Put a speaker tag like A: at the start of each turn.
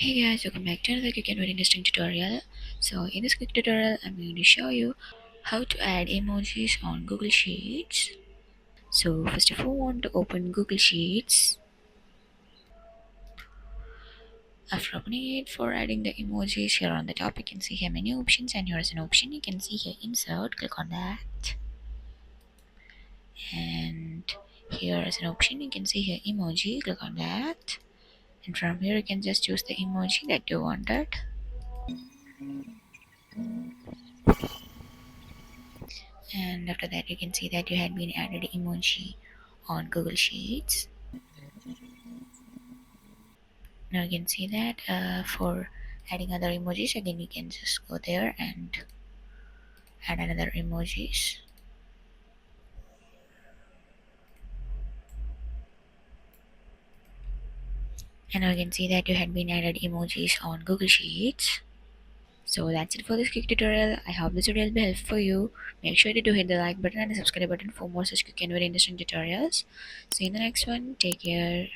A: Hey guys, welcome back to another quick and very interesting tutorial. So in this quick tutorial, I'm going to show you how to add emojis on Google Sheets. So first of all, want to open Google Sheets. After opening it, for adding the emojis, here on the top you can see here many options, and here is an option you can see here insert. Click on that, and here is an option you can see here emoji. Click on that, and from here you can just choose the emoji that you wanted. And after that you can see that you had been added emoji on Google Sheets. Now you can see that for adding other emojis, again you can just go there and add another emojis. And now you can see that you had been added emojis on Google Sheets. So that's it for this quick tutorial. I hope this tutorial will be helpful for you. Make sure to hit the like button and the subscribe button for more such quick and very interesting tutorials. See you in the next one. Take care.